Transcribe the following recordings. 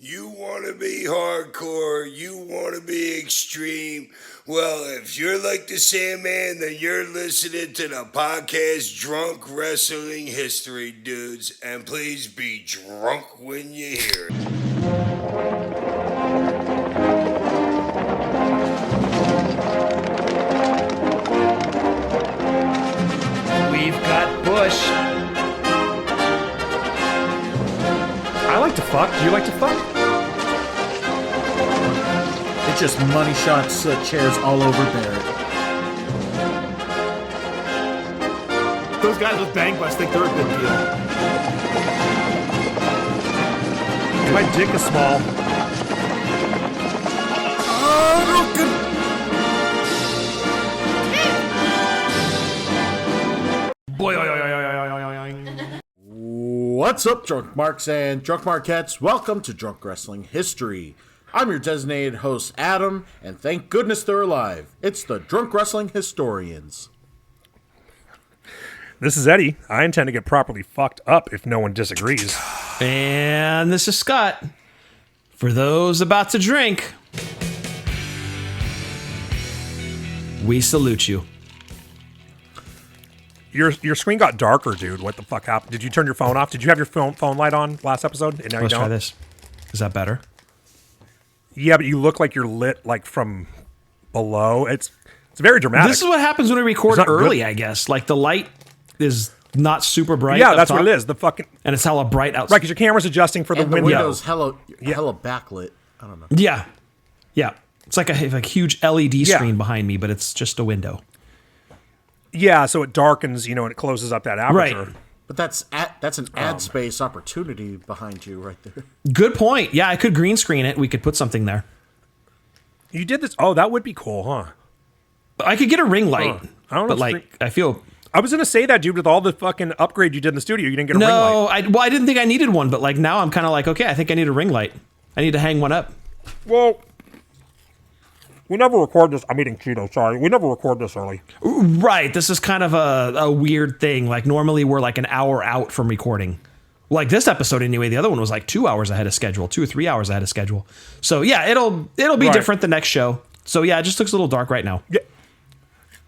You want to be hardcore, you want to be extreme. Well, if you're like the Sandman, then you're listening to the podcast Drunk Wrestling History, dudes. And please be drunk when you hear it. We've got Bush. I like to fuck. Do you like to fuck? It's just money shots, chairs all over Barrett. Those guys with bang butts think they're a big deal. My dick is small. What's up, Drunk Marks and Drunk Marquettes? Welcome to Drunk Wrestling History. I'm your designated host, Adam, and thank goodness they're alive. It's the Drunk Wrestling Historians. This is Eddie. I intend to get properly fucked up if no one disagrees. And this is Scott. For those about to drink, we salute you. Your screen got darker, dude. What the fuck happened? Did you turn your phone off? Did you have your phone light on last episode? And now Let's you try don't? this. Is that better? Yeah, but you look like you're lit like from below. It's very dramatic. This is what happens when we record It's not early, good. I guess. Like the light is not super bright. Yeah, up that's top, what it is. The fucking and it's hella bright outside. right because your camera's adjusting for the And the window. window's hella backlit. I don't know. Yeah. It's like a huge LED Yeah. screen behind me, but it's just a window. Yeah, so it darkens, and it closes up that aperture. Right. But that's an ad space opportunity behind you right there. Good point. Yeah, I could green screen it. We could put something there. You did this? Oh, that would be cool, huh? I could get a ring light. I don't know But if I feel I was gonna say that, dude. With all the fucking upgrade you did in the studio, you didn't get a ring light. I didn't think I needed one, but like now I'm kind of like, okay, I think I need a ring light. I need to hang one up. Well, we never record this. I'm eating Cheetos. Sorry, we never record this early. Right. This is kind of a weird thing. Like normally we're like an hour out from recording. Like this episode anyway. The other one was like 2 hours ahead of schedule, 2 or 3 hours ahead of schedule. So yeah, it'll be Right. different the next show. So yeah, it just looks a little dark right now.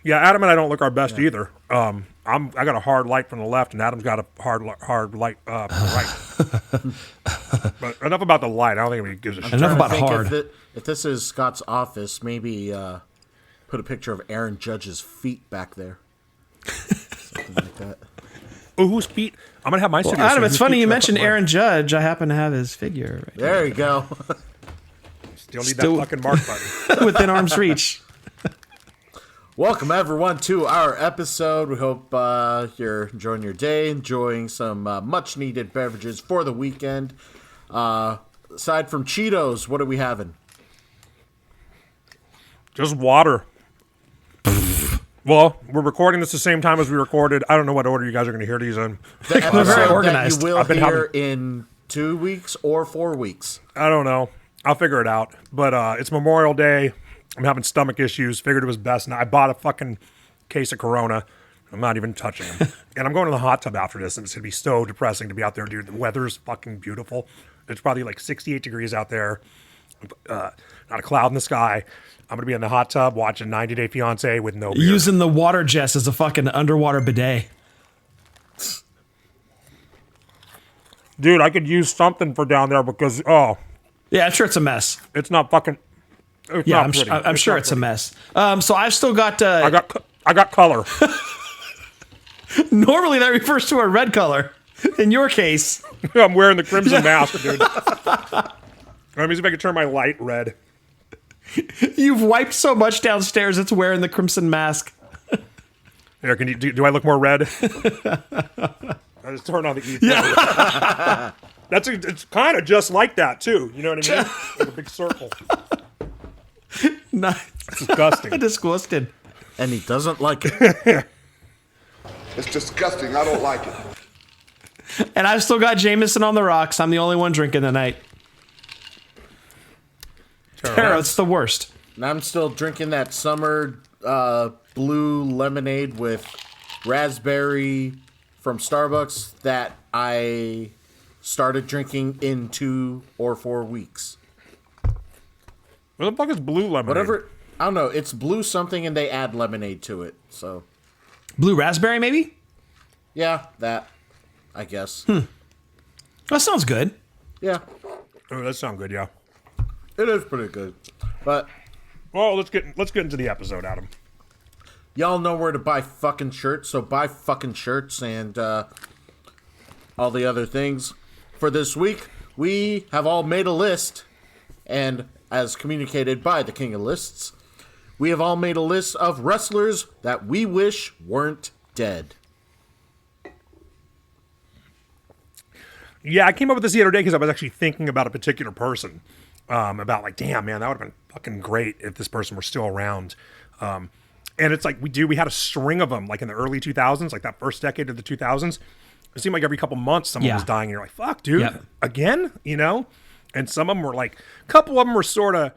Yeah, Adam and I don't look our best either. I got a hard light from the left, and Adam's got a hard light from the right. But enough about the light. I don't think anybody gives a shit. Enough Trying to about think hard. If this is Scott's office, maybe put a picture of Aaron Judge's feet back there. Something like that. Oh, whose feet? I'm gonna have my studio. Adam, say it's whose funny feet you should I mentioned put where. Aaron Judge. I happen to have his figure right There you go. Still need Still- that fucking mark button. there, within arm's reach. Welcome, everyone, to our episode. We hope you're enjoying your day, enjoying some much-needed beverages for the weekend. Aside from Cheetos, what are we having? Just water. Well, we're recording this the same time as we recorded. I don't know what order you guys are going to hear these in. The They're very episode organized. that you will I've been hear in 2 weeks or 4 weeks. I don't know. I'll figure it out. But it's Memorial Day. I'm having stomach issues. Figured it was best. And I bought a fucking case of Corona. I'm not even touching them. And I'm going to the hot tub after this. And it's going to be so depressing to be out there, dude. The weather's fucking beautiful. It's probably like 68 degrees out there. Not a cloud in the sky. I'm going to be in the hot tub watching 90 Day Fiancé with no beer. Using the water jets as a fucking underwater bidet. Dude, I could use something for down there because, Yeah, I'm sure it's a mess. it's not fucking... It's Yeah, not pretty. I'm sure not it's a pretty. mess. So I've still got. I got color. Normally that refers to a red color. In your case, I'm wearing the crimson mask, dude. Let me see if I can turn my light red. you've wiped so much downstairs. It's wearing the crimson mask. Here, can you do I look more red? I just turn on the E. Yeah. It's kind of just like that too. You know what I mean? Like a big circle. Nice. Disgusting. Disgusted. And he doesn't like it. It's disgusting. I don't like it. And I've still got Jameson on the rocks. I'm the only one drinking tonight. Tara, it's the worst. And I'm still drinking that summer blue lemonade with raspberry from Starbucks that I started drinking in 2 or 4 weeks. What the fuck is blue lemonade? Whatever. I don't know. It's blue something, and they add lemonade to it. So, Blue raspberry, maybe? yeah, that, I guess. That sounds good. Yeah, Oh, that sounds good, yeah. it is pretty good. But Well, let's get into the episode, Adam. y'all know where to buy fucking shirts, so buy fucking shirts and all the other things. For this week, we have all made a list, and as communicated by the King of Lists, we have all made a list of wrestlers that we wish weren't dead. Yeah, I came up with this the other day because I was actually thinking about a particular person. About like, damn, man, that would have been fucking great if this person were still around. And it's like we had a string of them, like in the early 2000s, like that first decade of the 2000s. It seemed like every couple months someone was dying, and you're like, fuck, dude, Yep. again, you know? And some of them were like, a couple of them were sort of,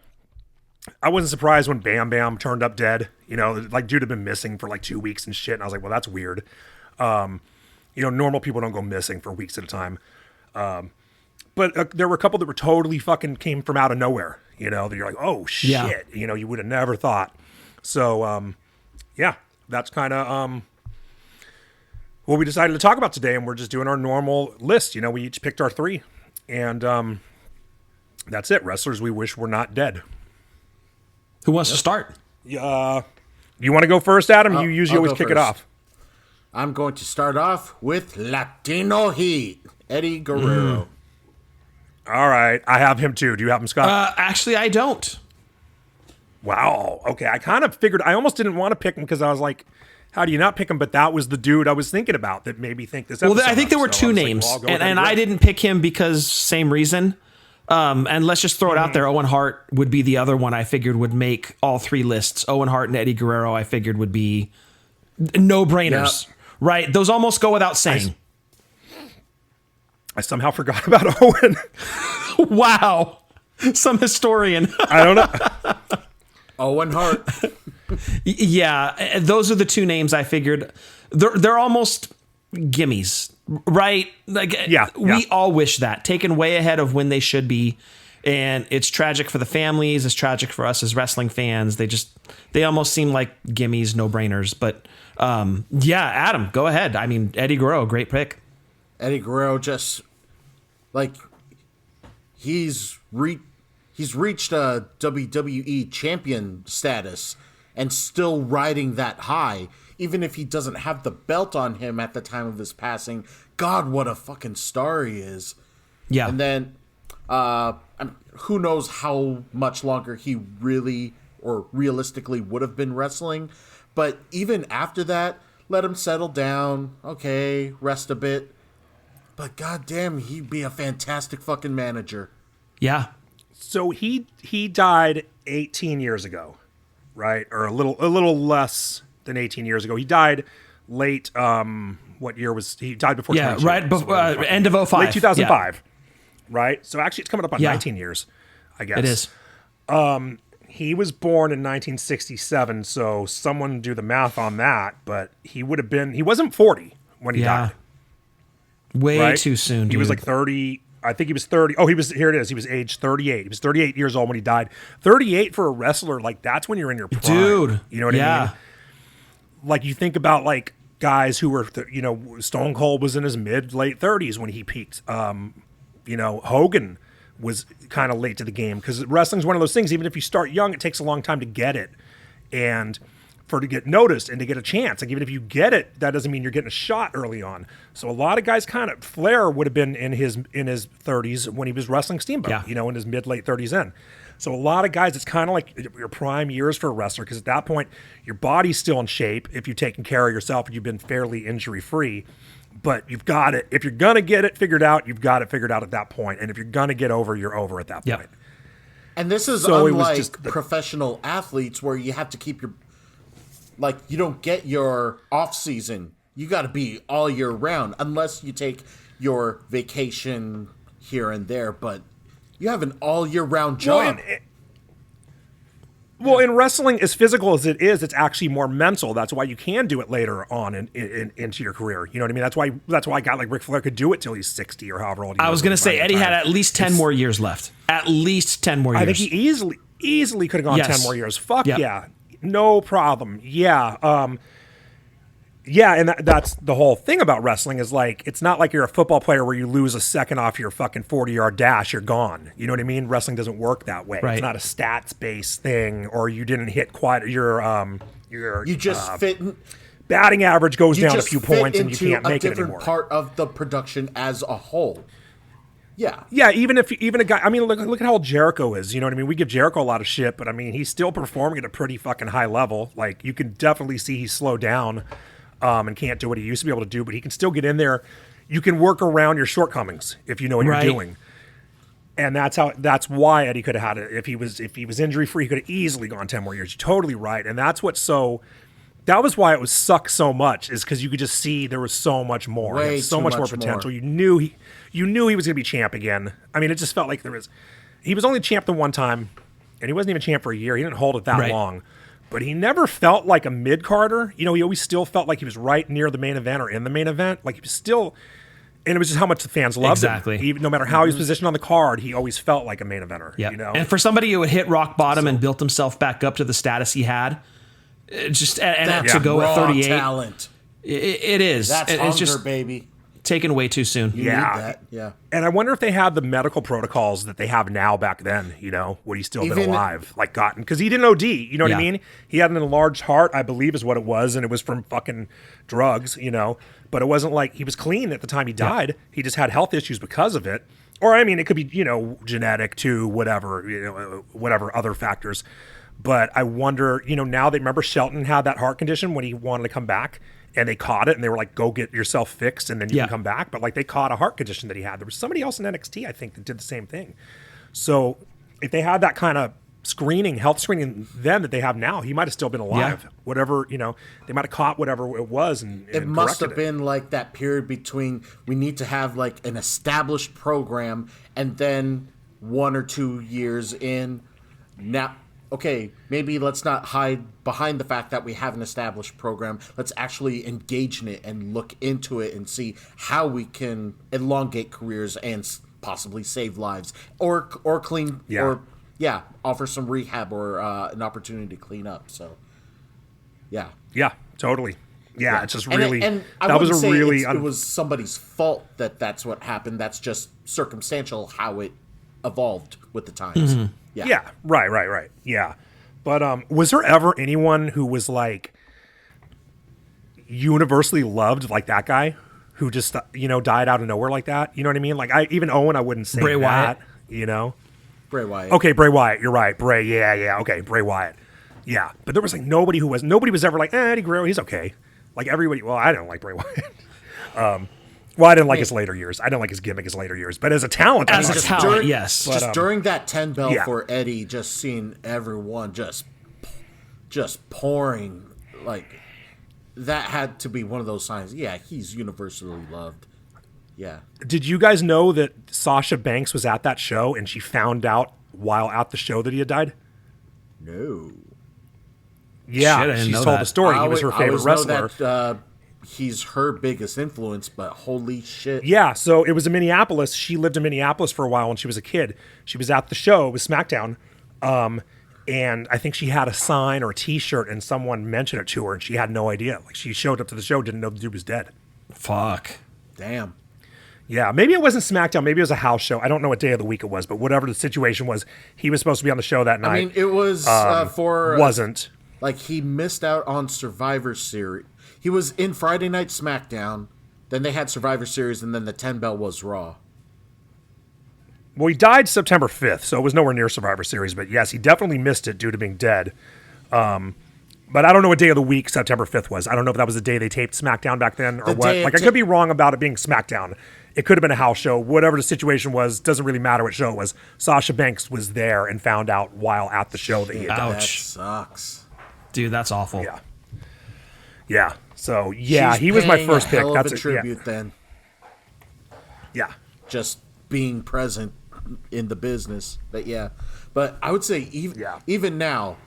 I wasn't surprised when Bam Bam turned up dead. You know, like dude had been missing for like 2 weeks and shit. And I was like, well, that's weird. Normal people don't go missing for weeks at a time. But there were a couple that were totally fucking came from out of nowhere. You know, that you're like, oh shit. Yeah. You know, you would have never thought. So, yeah, that's kind of what we decided to talk about today. And we're just doing our normal list. You know, we each picked our 3. And that's it. Wrestlers we wish were not dead. Who wants to start? You want to go first, Adam? You usually I'll always go kick it first. off. I'm going to start off with Latino Heat, Eddie Guerrero. All right. I have him too. Do you have him, Scott? Actually, I don't. Wow. Okay. I kind of figured, I almost didn't want to pick him because I was like, how do you not pick him? But that was the dude I was thinking about that made me think this episode. Well, I think there were up. So 2 I was like, names, well, I'll go with and Eddie I Guerrero. didn't pick him because same reason. And let's just throw it out there. Owen Hart would be the other one I figured would make all 3 lists. Owen Hart and Eddie Guerrero I figured would be no-brainers, right? Those almost go without saying. I somehow forgot about Owen. Wow. Some historian. I don't know. Owen Hart. Yeah, those are the 2 names I figured. They're almost gimmies, right? Like, we all wish that, taken way ahead of when they should be, and it's tragic for the families. It's tragic for us as wrestling fans. They almost seem like gimmies, no brainers. But yeah, Adam, go ahead. I mean, Eddie Guerrero, great pick. Eddie Guerrero just like he's reached a WWE champion status and still riding that high, even if he doesn't have the belt on him at the time of his passing. God, what a fucking star he is. Yeah. And then who knows how much longer he really or realistically would have been wrestling. But even after that, let him settle down. Okay, rest a bit. But goddamn, he'd be a fantastic fucking manager. Yeah. So he died 18 years ago, right? Or a little less than 18 years ago. He died late. What year was he died before? Yeah, 20 right before end of 05. Late 2005, right? So actually, it's coming up on Yeah. 19 years, I guess. It is. He was born in 1967, so someone do the math on that. But he wasn't 40 when he died. Way Right? too soon, dude. He was like 30. I think he was 30. Oh, here it is. He was age 38. He was 38 years old when he died. 38 for a wrestler, like that's when you're in your prime. Dude. You know what I mean? Like you think about like guys who were, Stone Cold was in his late 30s when he peaked. Hogan was kind of late to the game because wrestling's one of those things. Even if you start young, it takes a long time to get it. And to get noticed and to get a chance. Like even if you get it, that doesn't mean you're getting a shot early on. So a lot of guys Flair would have been in his 30s when he was wrestling Steamboat, in his mid-late 30s in. So a lot of guys, it's kind of like your prime years for a wrestler because at that point, your body's still in shape if you've taken care of yourself and you've been fairly injury-free. But you've got it. If you're going to get it figured out, you've got it figured out at that point. And if you're going to get over, you're over at that point. And this is So it was unlike just professional athletes where you have to keep your... Like, you don't get your off-season. You got to be all year round, unless you take your vacation here and there. But you have an all-year-round job. Well, in wrestling, as physical as it is, it's actually more mental. That's why you can do it later on into your career. You know what I mean? That's why a guy like Ric Flair could do it till he's 60 or however old he was. I was going to say Eddie had at least 10 more years left. At least 10 more years. I think he easily could have gone 10 more years. Fuck yep. yeah. No problem. Yeah. Yeah, and that's the whole thing about wrestling is like, it's not like you're a football player where you lose a second off your fucking 40-yard dash, you're gone. You know what I mean? Wrestling doesn't work that way. Right. It's not a stats-based thing, or you didn't hit quite your you just fit batting average goes you down a just few fit points and you into can't make a it different anymore. part of the production as a whole. Yeah. Yeah, even a guy, I mean, look at how old Jericho is. You know what I mean? We give Jericho a lot of shit, but I mean, he's still performing at a pretty fucking high level. Like, you can definitely see he's slowed down. And can't do what he used to be able to do, but he can still get in there. You can work around your shortcomings if you know what you're doing, and that's why Eddie could have had it. If he was injury free, he could have easily gone 10 more years. You're totally right, and that was why it was sucked so much, is because you could just see there was so much more, Way so too much more much potential. more. You knew he was going to be champ again. I mean, it just felt like he was only champ the one time, and he wasn't even champ for a year. He didn't hold it that long. But he never felt like a mid-carder. You know, he always still felt like he was right near the main event or in the main event. Like, he was still... And it was just how much the fans loved him. Even, no matter how he was positioned on the card, he always felt like a main eventer. Yeah. You know? And for somebody who had hit rock bottom and built himself back up to the status he had, to go at 38... talent. It is. That's it's hunger, just baby. Taken way too soon. You need that. Yeah. And I wonder if they had the medical protocols that they have now back then, you know, would he still been alive, like gotten, because he didn't OD, you know what I mean? He had an enlarged heart, I believe is what it was, and it was from fucking drugs, you know, but it wasn't like he was clean at the time he died. He just had health issues because of it. Or, I mean, it could be, you know, genetic too, whatever, you know, whatever other factors. But I wonder, you know, now they remember Shelton had that heart condition when he wanted to come back. And they caught it, and they were like, go get yourself fixed, and then you can come back. But, like, they caught a heart condition that he had. There was somebody else in NXT, I think, that did the same thing. So if they had that kind of health screening then that they have now, he might have still been alive. Yeah. Whatever, you know, they might have caught whatever it was and it must have been like that period between we need to have, like, an established program, and then 1 or 2 years in, now... Okay, maybe let's not hide behind the fact that we have an established program. Let's actually engage in it and look into it and see how we can elongate careers and possibly save lives, or clean, offer some rehab or an opportunity to clean up. So, yeah, totally. Yeah, it's just really and that was a really it was somebody's fault that's what happened. That's just circumstantial how it evolved with the times. Mm-hmm. Yeah. Right. Yeah. But was there ever anyone who was like universally loved like that guy who just, you know, died out of nowhere like that? You know what I mean? Like, even Owen, I wouldn't say Bray Wyatt. You know? Bray Wyatt. Okay, Bray Wyatt. You're right. Bray. Yeah. Okay, Bray Wyatt. Yeah. But there was like nobody was ever like, Eddie Guerrero, he's okay. Like everybody, well, I don't like Bray Wyatt. Well, I didn't like his later years. I didn't like his gimmick his later years. But as a talent, yes. Just during that 10 bell for Eddie, just seeing everyone just pouring, like, that had to be one of those signs. Yeah, he's universally loved. Yeah. Did you guys know that Sasha Banks was at that show and she found out while at the show that he had died? No. Yeah, she's told the story. He was her favorite wrestler. That, he's her biggest influence, but holy shit. Yeah, so it was in Minneapolis. She lived in Minneapolis for a while when she was a kid. She was at the show. It was SmackDown. And I think she had a sign or a T-shirt, and someone mentioned it to her, and she had no idea. Like, she showed up to the show, didn't know the dude was dead. Fuck. Damn. Yeah, maybe it wasn't SmackDown. Maybe it was a house show. I don't know what day of the week it was, but whatever the situation was, he was supposed to be on the show that night. I mean, it was wasn't. Like, he missed out on Survivor Series. He was in Friday Night SmackDown, then they had Survivor Series, and then the 10 bell was Raw. Well, he died September 5th, so it was nowhere near Survivor Series. But yes, he definitely missed it due to being dead. But I don't know what day of the week September 5th was. I don't know if that was the day they taped SmackDown back then or what. Like, I could be wrong about it being SmackDown. It could have been a house show. Whatever the situation was, doesn't really matter what show it was. Sasha Banks was there and found out while at the show that he had died. That sucks. Dude, that's awful. Yeah. So, yeah, he was my first pick. That's a tribute then. Yeah. Just being present. in the business. But yeah, but I would say even now.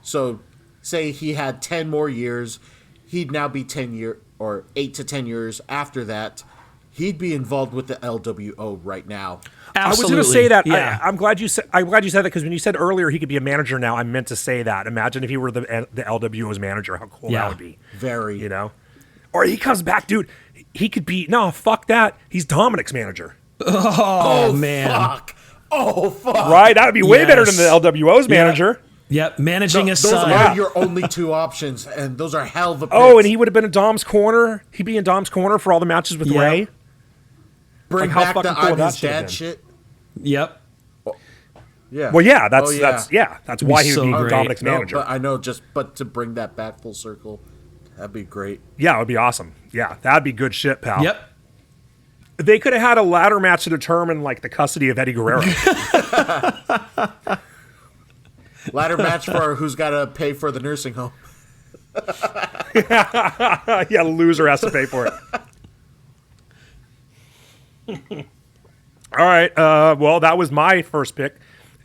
So, say he had 10 more years, he'd now be 8 to 10 years after that. He'd be involved with the LWO right now. Absolutely. I was going to say that. Yeah. I'm glad you said that because when you said earlier he could be a manager now, I meant to say that. Imagine if he were the LWO's manager, how cool that would be. Very. You know? Or he comes back, dude. He could be fuck that. He's Dominic's manager. Oh man. Fuck. Oh fuck. Right? That would be way better than the LWO's manager. Yep, managing his Those son. are your only two options, and those are hell of a picks. Oh, and he would have been in Dom's corner. He'd be in Dom's corner for all the matches with Ray. Bring how back fucking the cool I'm that his should've dad been. shit. Yep. Yeah. Well, yeah, that's It'd why be he would so be great. Dominic's No, manager. but I know but to bring that back full circle, that'd be great. Yeah, it would be awesome. Yeah, that'd be good shit, pal. Yep. They could have had a ladder match to determine like the custody of Eddie Guerrero. Ladder match for who's got to pay for the nursing home. Yeah, the loser has to pay for it. All right. Well, that was my first pick,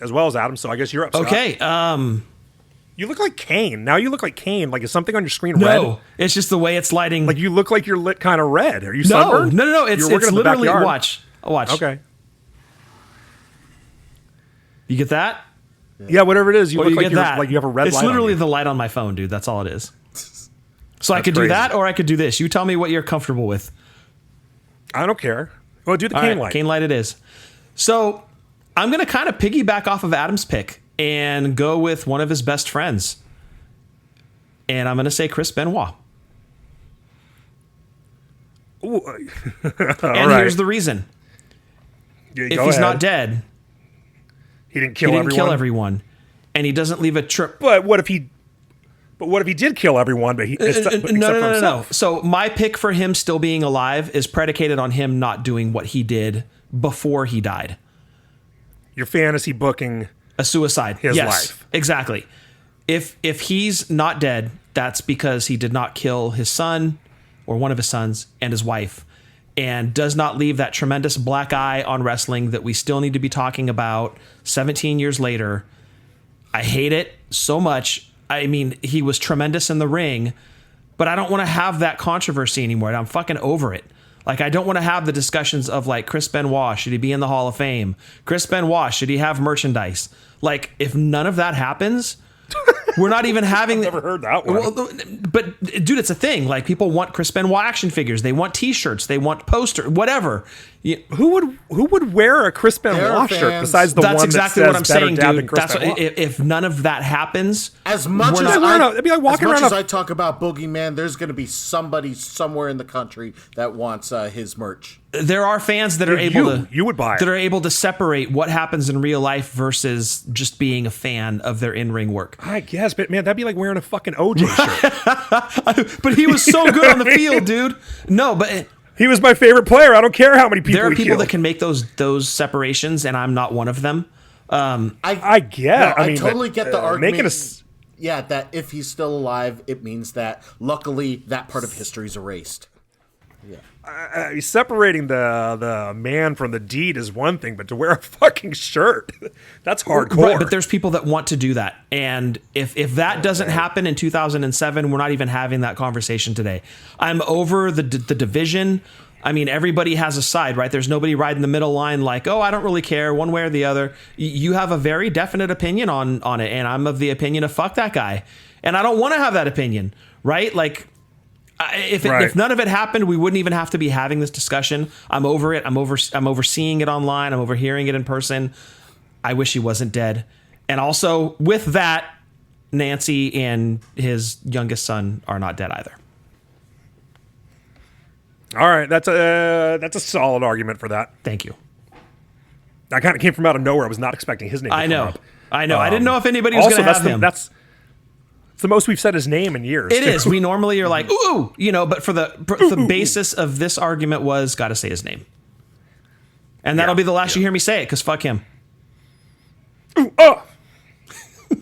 as well as Adam. So I guess you're up. Scott. Okay. You look like Kane. Now you look like Kane. Like, is something on your screen No, red? it's just the way it's lighting. Like you look like you're lit kind of red. Are you no, sunburned? no. It's You're working in the literally backyard. watch. Okay. You get that? Yeah, whatever it is, you Or look you like get you're that? like you have a red It's light. literally on you. the light on my phone, dude. That's all it is. So I That's could do crazy. that, or I could do this. You tell me what you're comfortable with. I don't care. Well, do the All Kane right, light. Kane light it is. So I'm going to kind of piggyback off of Adam's pick and go with one of his best friends. And I'm going to say Chris Benoit. Ooh, And here's the reason. Yeah, If go he's ahead. not dead, he didn't he kill didn't everyone. kill everyone. And he doesn't leave a trip. But what if he? But what if he did kill everyone? But he except for No. himself? So my pick for him still being alive is predicated on him not doing what he did before he died. Your fantasy booking. A suicide. His Yes, life. exactly. If he's not dead, that's because he did not kill his son or one of his sons and his wife, and does not leave that tremendous black eye on wrestling that we still need to be talking about 17 years later. I hate it so much. I mean, he was tremendous in the ring, but I don't want to have that controversy anymore. I'm fucking over it. Like, I don't want to have the discussions of, like, Chris Benoit, should he be in the Hall of Fame? Chris Benoit, should he have merchandise? Like, if none of that happens, we're not even having... Never heard that one. Well, but, dude, it's a thing. Like, people want Chris Benoit action figures. They want T-shirts. They want posters. Whatever. Who would wear a Chris Benoit Their shirt fans- besides the That's one exactly that what says I'm better saying, dad than dude. Chris That's Benoit? if none of that happens, As much we're as not- No, it'd be like walking as much around as a- I talk about Boogeyman, there's going to be somebody somewhere in the country that wants his merch. there are fans that are Dude, able to you would buy it. that are able to separate what happens in real life versus just being a fan of their in-ring work. I guess, but man, that'd be like wearing a fucking OJ shirt. But he was so good on the field, dude. No, but He was my favorite player. I don't care how many people there are he people killed. that can make those separations, and I'm not one of them. I get. No, I mean, totally get the argument. Making us. Yeah, that if he's still alive, it means that luckily that part of history is erased. Separating the man from the deed is one thing, but to wear a fucking shirt, that's hardcore. Right, but there's people that want to do that. And if that doesn't happen in 2007, we're not even having that conversation today. I'm over the division. I mean, everybody has a side, right? There's nobody riding the middle line like, oh, I don't really care one way or the other. You have a very definite opinion on it. And I'm of the opinion of fuck that guy. And I don't want to have that opinion, right? Like, if none of it happened, we wouldn't even have to be having this discussion. I'm over it. I'm overseeing it online. I'm overhearing it in person. I wish he wasn't dead. And also with that, Nancy and his youngest son are not dead either. All right, that's a solid argument for that. Thank you. That kind of came from out of nowhere. I was not expecting his name. To I come know. up. I didn't know if anybody was going to have him. That's the most we've said his name in years. It too. is. We normally are like, ooh, but for the basis of this argument was got to say his name. And that'll be the last you hear me say it, because fuck him.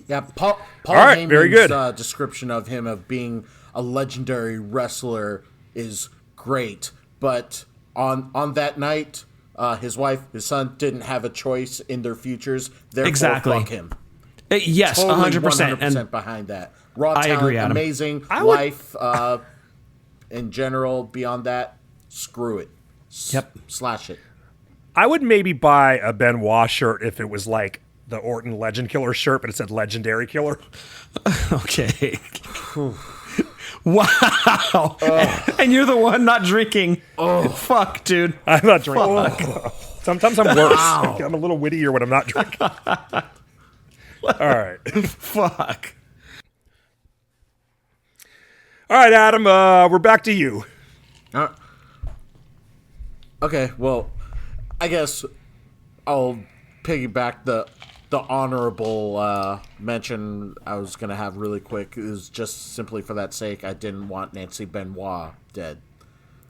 Yeah, Paul right, Heyman's very good. Description of him of being a legendary wrestler is great, but on that night, his wife, his son didn't have a choice in their futures. Therefore, Exactly. fuck him. Yes, Totally 100%. 100% And behind that. Raw I talent, agree, Adam. amazing I would- life. In general, beyond that, screw it. Yep. Slash it. I would maybe buy a Benoit shirt if it was like the Orton Legend Killer shirt, but it said Legendary Killer. Okay. Wow. And you're the one not drinking. Oh, fuck, dude. I'm not drinking. Sometimes I'm worse. I'm a little wittier when I'm not drinking. All right. Fuck. All right, Adam, we're back to you. Okay, well, I guess I'll piggyback the honorable mention I was going to have really quick is just simply for that sake. I didn't want Nancy Benoit dead.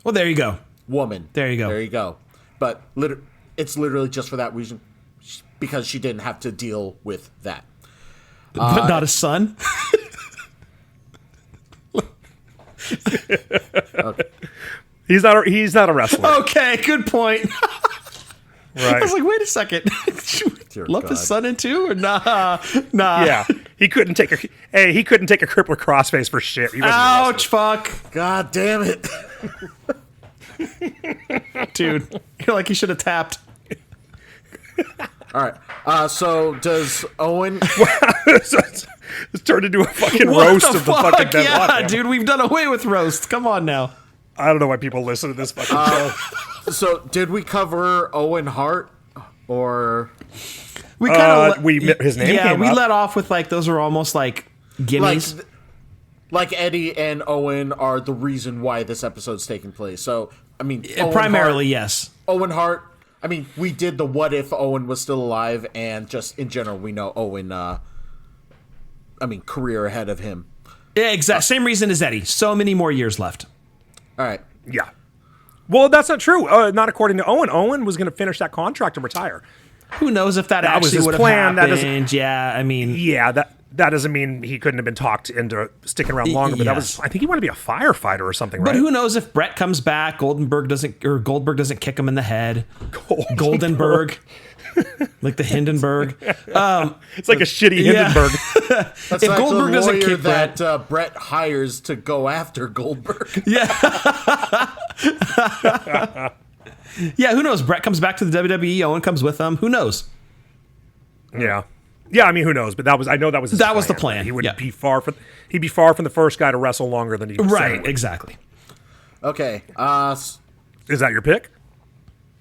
Well, there you go. Woman. There you go. There you go. But it's literally just for that reason, because she didn't have to deal with that. But not a son. He's not a wrestler. Okay, good point. I Right. was like, wait a second. Dear Lump his God. son in too, or nah? Yeah. He couldn't take a crippler crossface for shit. He wasn't a wrestler. Ouch! Fuck, God damn it. dude. You're like, you should have tapped. All right. So does Owen... So it's turned into a fucking roast of the fucking Benoit Yeah, family. dude, we've done away with roast. Come on now. I don't know why people listen to this fucking show. So did we cover Owen Hart? Or... We kind of his name yeah, came we up. let off with like those are almost like gimmies. Like Eddie and Owen are the reason why this episode's taking place. So, I mean... Owen Primarily, Hart, yes. Owen Hart... I mean, we did the what if Owen was still alive, and just in general, we know Owen, career ahead of him. Yeah, exact same reason as Eddie. So many more years left. All right. Yeah. Well, that's not true. Not according to Owen. Owen was going to finish that contract and retire. Who knows if that was actually his would have plan. That happened? doesn't- Yeah, I mean, Yeah, that doesn't mean he couldn't have been talked into sticking around longer. But Yes. I think he wanted to be a firefighter or something, but right? who knows if Brett comes back, Goldberg doesn't kick him in the head. Goldenberg, like the Hindenburg. It's like a shitty Yeah. Hindenburg. That's If like Goldberg the doesn't lawyer kick Brett- that Brett hires to go after Goldberg. Yeah, who knows? Brett comes back to the WWE. Owen comes with him. Who knows? Yeah. Yeah, I mean, who knows? But I know that was his That was the plan, He would yeah. be he'd be far from the first guy to wrestle longer than he was Right, saying. exactly. Okay. Is that your pick?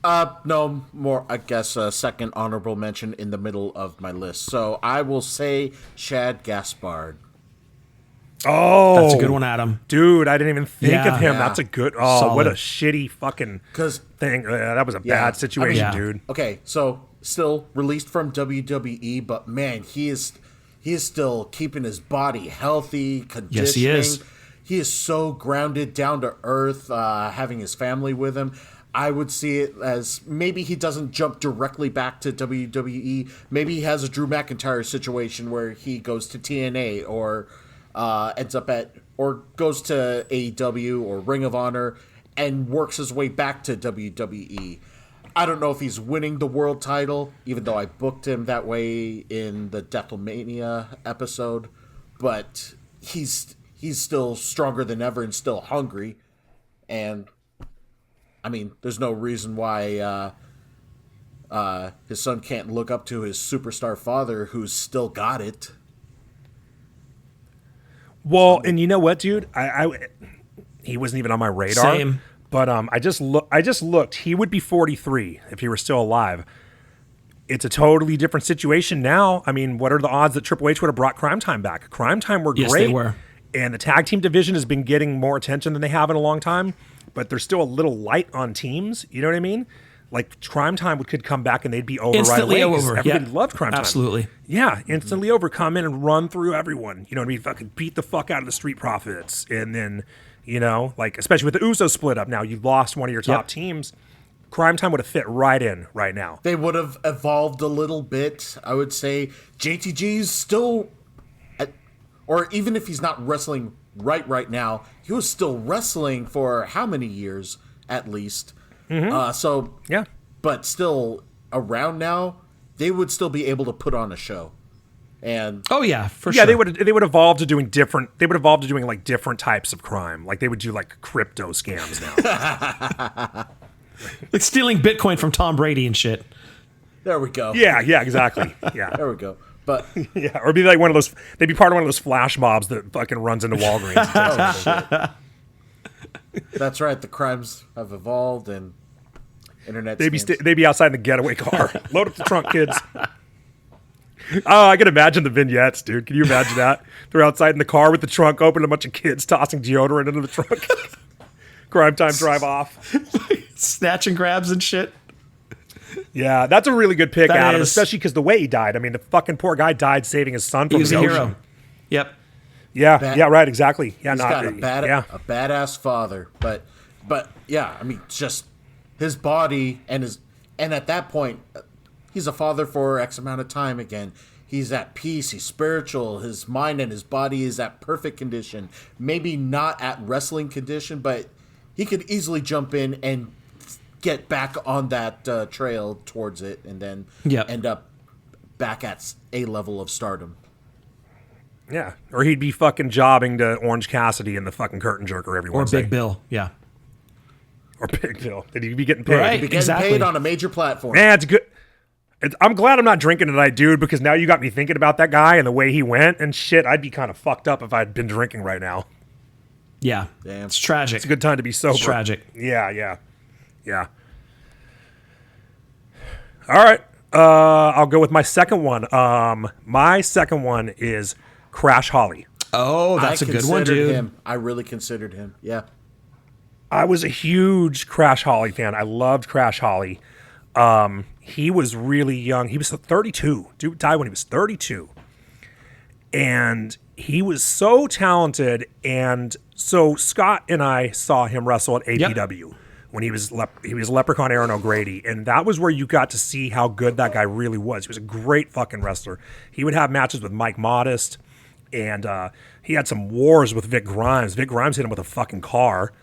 No, more, I guess, a second honorable mention in the middle of my list. So I will say Shad Gaspard. Oh, That's a good one, Adam. dude. I didn't even think Yeah. of him. Yeah. That's a good. Oh, what a Solid. shitty fucking 'Cause- thing. That was a Yeah. bad situation, I mean, yeah. dude. Okay, so still released from WWE, but man, he is still keeping his body healthy, conditioning. Yes, he is. He is so grounded, down to earth, having his family with him. I would see it as maybe he doesn't jump directly back to WWE. Maybe he has a Drew McIntyre situation where he goes to TNA or ends up or goes to AEW or Ring of Honor and works his way back to WWE. I don't know if he's winning the world title, even though I booked him that way in the Deathlemania episode, but he's still stronger than ever and still hungry. And I mean, there's no reason why his son can't look up to his superstar father who's still got it. Well, and you know what, dude? He wasn't even on my radar. Same. But I just looked. He would be 43 if he were still alive. It's a totally different situation now. I mean, what are the odds that Triple H would have brought Crime Time back? Crime Time were Yes, great. they were. And the tag team division has been getting more attention than they have in a long time. But there's still a little light on teams. You know what I mean? Like Crime Time could come back and they'd be over Instantly right away. 'Cause over. Everybody Yeah. loved Crime Time. Absolutely. Yeah, instantly over. Come in and run through everyone. You know what I mean? Fucking beat the fuck out of the Street Profits. And then, you know, like, especially with the Usos split up now, you've lost one of your top Yep. teams. Crime Time would have fit right in right now. They would have evolved a little bit. I would say JTG's still, or even if he's not wrestling right now, he was still wrestling for how many years at least. So Yeah. but still around now, they would still be able to put on a show. And oh yeah, for yeah, sure. they would evolve to doing different. They would evolve to doing like different types of crime. Like they would do like crypto scams now. Like stealing Bitcoin from Tom Brady and shit. there we go. Yeah, exactly. Yeah, There we go. But yeah, or be like one of those. They'd be part of one of those flash mobs that fucking runs into Walgreens. And takes that's right. The crimes have evolved and internet. they'd be outside in the getaway car. Load up the trunk, kids. Oh, I can imagine the vignettes, dude. Can you imagine that? They're outside in the car with the trunk open, a bunch of kids tossing deodorant into the trunk. Crime time drive off. Snatch and grabs and shit. Yeah, that's a really good pick, That Adam, is- especially because the way he died. I mean, the fucking poor guy died saving his son from He was the a ocean. hero. Yep. Yeah, yeah, right, exactly. Yeah, He's got a badass father, but yeah, I mean, just his body and at that point, he's a father for X amount of time again. He's at peace. He's spiritual. His mind and his body is at perfect condition. Maybe not at wrestling condition, but he could easily jump in and get back on that trail towards it, and then end up back at a level of stardom. Yeah, or he'd be fucking jobbing to Orange Cassidy and the fucking curtain jerker every Or Wednesday. Big Bill. Yeah. Or Big Bill. Did he be getting paid? Right. Be getting Exactly. paid on a major platform. Man, it's good. I'm glad I'm not drinking tonight, dude, because now you got me thinking about that guy and the way he went and shit. I'd be kind of fucked up if I'd been drinking right now. Yeah. Damn. It's tragic. It's a good time to be sober. It's tragic. Yeah. All right. I'll go with my second one. My second one is Crash Holly. Oh, that's a good one, dude. Him. I really considered him. Yeah. I was a huge Crash Holly fan. I loved Crash Holly. He was really young. He was 32. Dude died when he was 32. And he was so talented. And so Scott and I saw him wrestle at APW when he was Leprechaun Aaron O'Grady. And that was where you got to see how good that guy really was. He was a great fucking wrestler. He would have matches with Mike Modest. And he had some wars with Vic Grimes. Vic Grimes hit him with a fucking car.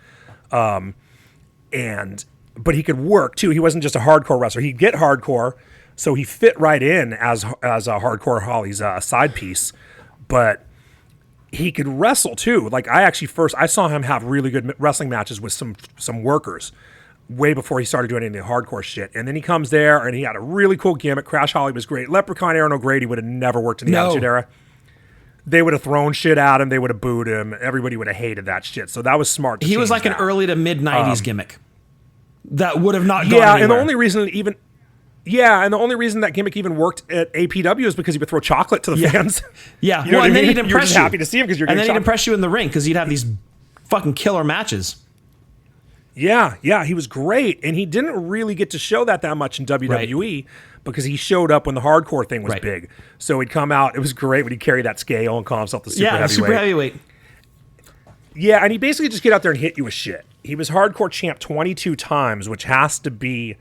But he could work too. He wasn't just a hardcore wrestler. He'd get hardcore, so he fit right in as a hardcore Holly's side piece. But he could wrestle too. Like I saw him have really good wrestling matches with some workers way before he started doing any hardcore shit. And then he comes there and he had a really cool gimmick. Crash Holly was great. Leprechaun Aaron O'Grady would have never worked in the Attitude Era. They would have thrown shit at him. They would have booed him. Everybody would have hated that shit. So that was smart. He was like an early to mid 90s gimmick. That would have not gone anywhere. anywhere. And the only reason that gimmick even worked at APW is because he would throw chocolate to the fans. Yeah. You know what I and then mean? he'd impress You're just you. happy to see him because you're and getting then he'd chocolate. impress you in the ring because he'd have these fucking killer matches. Yeah, he was great. And he didn't really get to show that much in WWE because he showed up when the hardcore thing was big. So he'd come out. It was great when he'd carry that scale and call himself the super heavyweight. Yeah, and he basically just get out there and hit you with shit. He was hardcore champ 22 times, which has to be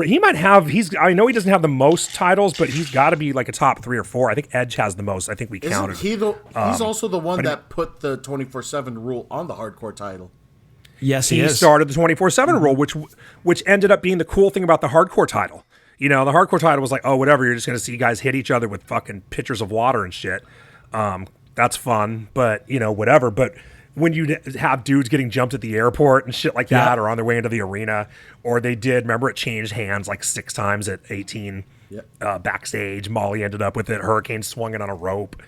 he might have I know he doesn't have the most titles, but he's got to be like a top 3 or 4. I think Edge has the most. I think we counted. He's also the one that put the 24/7 rule on the hardcore title. Yes, he started the 24/7 rule, which ended up being the cool thing about the hardcore title. You know, the hardcore title was like, oh, whatever, you're just going to see guys hit each other with fucking pitchers of water and shit. That's fun, but, you know, whatever. But when you have dudes getting jumped at the airport and shit like that, or on their way into the arena, or remember it changed hands like 6 times at 18 backstage. Molly ended up with it. Hurricane swung it on a rope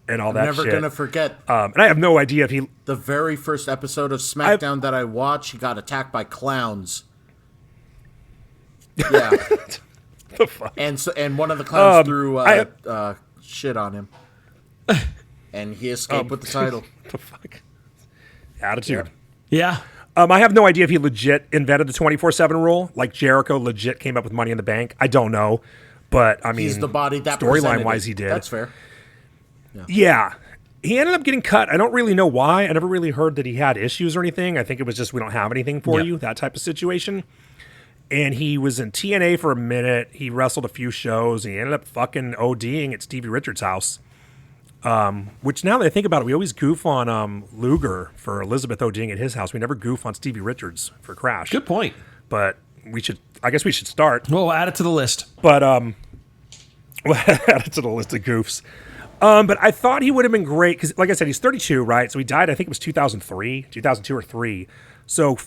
and all that shit. I'm never going to forget. And I have no idea if the very first episode of SmackDown that I watched, he got attacked by clowns. Yeah. The fuck? And one of the clowns threw shit on him. And he escaped with the title. The fuck? Attitude. Yeah. I have no idea if he legit invented the 24/7 rule. Like Jericho legit came up with Money in the Bank. I don't know. But, I mean, he's the body that storyline-wise, he did. That's fair. Yeah. He ended up getting cut. I don't really know why. I never really heard that he had issues or anything. I think it was just, we don't have anything for you, that type of situation. And he was in TNA for a minute. He wrestled a few shows. And he ended up fucking ODing at Stevie Richards' house. Which now that I think about it, we always goof on Luger for Elizabeth ODing at his house. We never goof on Stevie Richards for Crash. Good point. But we should I guess we should start. We'll add it to the list. But we'll add it to the list of goofs. But I thought he would have been great because, like I said, he's 32, right? So he died, I think it was 2002 or 3. So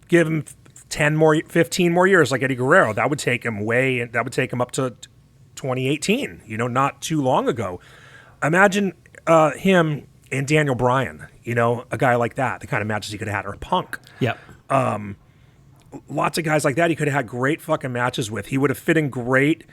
give him 15 more years like Eddie Guerrero. That would take him up to 2018, not too long ago. Imagine him and Daniel Bryan, a guy like that, the kind of matches he could have had, or Punk. Yep. Lots of guys like that he could have had great fucking matches with. He would have fit in great.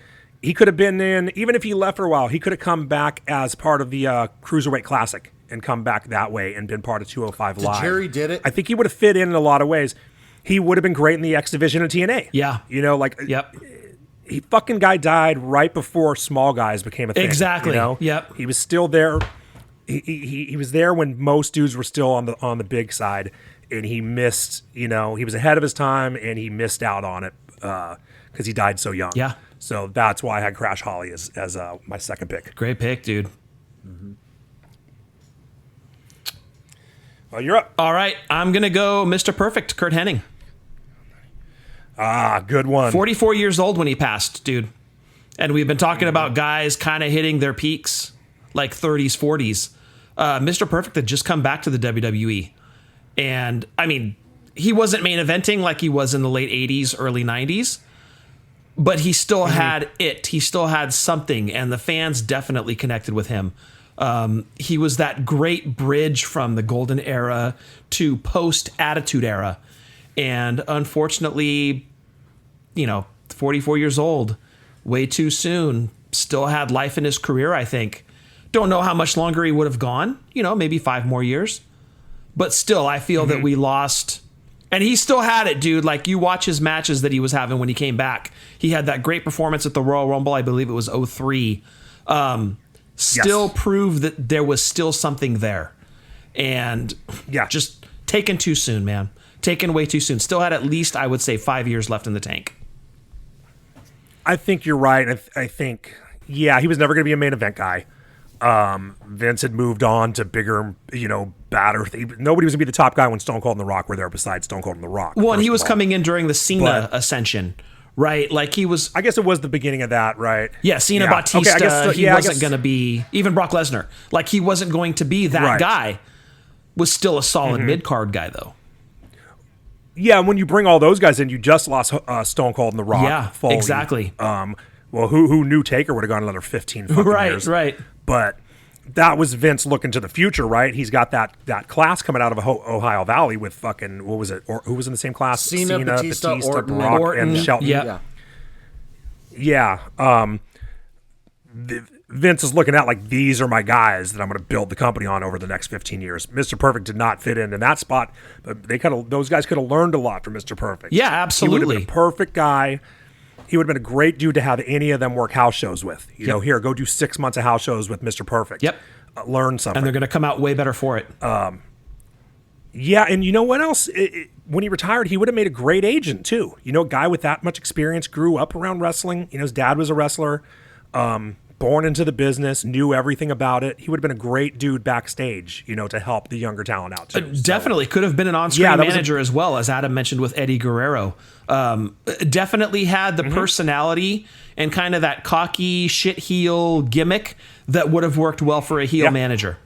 He could have been in, even if he left for a while, he could have come back as part of the Cruiserweight Classic and come back that way and been part of 205 Live. Jerry did it. I think he would have fit in a lot of ways. He would have been great in the X Division of TNA. Yeah. Yep. He fucking guy died right before Small Guys became a thing. Exactly. Yep. He was still there. He was there when most dudes were still on the big side, and he missed. He was ahead of his time, and he missed out on it because he died so young. Yeah. So that's why I had Crash Holly as my second pick. Great pick, dude. Well, you're up. All right, I'm gonna go Mr. Perfect, Kurt Hennig. Good one. 44 years old when he passed, dude. And we've been talking about guys kind of hitting their peaks, like 30s, 40s. Mr. Perfect had just come back to the WWE. And, I mean, he wasn't main eventing like he was in the late 80s, early 90s. But he still had it. He still had something. And the fans definitely connected with him. He was that great bridge from the golden era to post-attitude era. And unfortunately, 44 years old, way too soon, still had life in his career, I think. Don't know how much longer he would have gone, maybe 5 more years. But still, I feel that we lost. And he still had it, dude. Like, you watch his matches that he was having when he came back. He had that great performance at the Royal Rumble. I believe it was 2003. Still proved that there was still something there. And just taken too soon, man. Taken way too soon. Still had at least, I would say, 5 years left in the tank. I think you're right. I think, he was never going to be a main event guy. Vince had moved on to bigger, badder. Nobody was going to be the top guy when Stone Cold and The Rock were there besides Stone Cold and The Rock. Well, and he was coming in during the Cena ascension, right? Like, he was... I guess it was the beginning of that, right? Yeah, Cena, Batista, he wasn't going to be... Even Brock Lesnar. Like, he wasn't going to be that guy. Was still a solid mid-card guy, though. Yeah, when you bring all those guys in, you just lost Stone Cold and The Rock. Yeah, Foley. exactly. Well, who knew Taker would have gone another 15 fucking years? Right. But that was Vince looking to the future, right? He's got that class coming out of Ohio Valley with fucking, what was it? Or who was in the same class? Cena, Batista, Orton, Brock, and Shelton. Yeah. Vince is looking at like, these are my guys that I'm going to build the company on over the next 15 years. Mr. Perfect did not fit in that spot, but those guys could have learned a lot from Mr. Perfect. Yeah, absolutely. He would have been a perfect guy. He would have been a great dude to have any of them work house shows with. Here, go do 6 months of house shows with Mr. Perfect. Yep. Learn something. And they're going to come out way better for it. Yeah, and you know what else? When he retired, he would have made a great agent, too. A guy with that much experience, grew up around wrestling. His dad was a wrestler. Born into the business, knew everything about it. He would have been a great dude backstage, to help the younger talent out too. Definitely could have been an on-screen manager as well, as Adam mentioned with Eddie Guerrero. Definitely had the personality and kind of that cocky shit heel gimmick that would have worked well for a heel manager.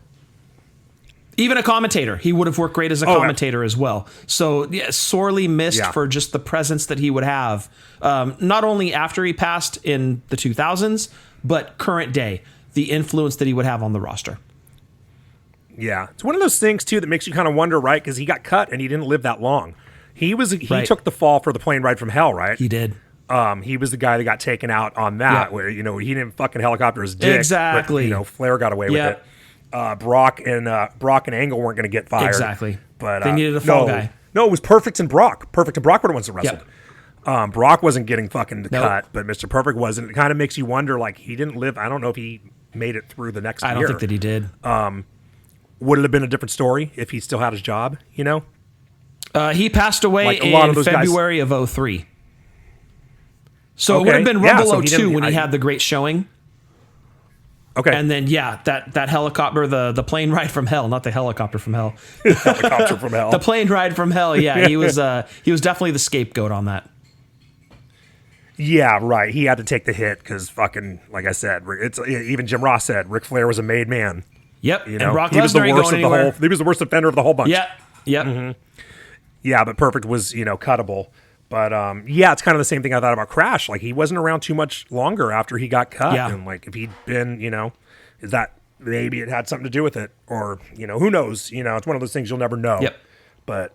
Even a commentator, he would have worked great as a commentator as well. So sorely missed for just the presence that he would have, not only after he passed in the 2000s, but current day, the influence that he would have on the roster. Yeah. It's one of those things, too, that makes you kind of wonder, right? Because he got cut and he didn't live that long. He took the fall for the plane ride from hell, right? He did. He was the guy that got taken out on that, where, he didn't fucking helicopter his dick. Exactly. But, Flair got away with it. Brock and Angle weren't going to get fired. Exactly. But they needed a fall guy. No, it was Perfect and Brock. Perfect and Brock were the ones that wrestled. Yep. Brock wasn't getting fucking the cut, but Mr. Perfect was. And it kind of makes you wonder, like, he didn't live. I don't know if he made it through the next year. I don't think that he did. Would it have been a different story if he still had his job, He passed away in February of 2003. So it would have been Rumble 02 when he had the great showing. Okay. And then, that helicopter, the plane ride from hell, not the helicopter from hell. Helicopter from hell. The plane ride from hell, he was definitely the scapegoat on that. Yeah, right. He had to take the hit because fucking, like I said, it's even Jim Ross said Ric Flair was a made man. Yep. You know, and Brock he was the Lesnar ain't worst going of the anywhere. whole. He was the worst offender of the whole bunch. Yep. Yep. Yeah, but Perfect was, cuttable. But yeah, it's kind of the same thing I thought about Crash. Like he wasn't around too much longer after he got cut. Yeah. And like if he'd been, is that maybe it had something to do with it? Or, who knows? It's one of those things you'll never know. Yep. But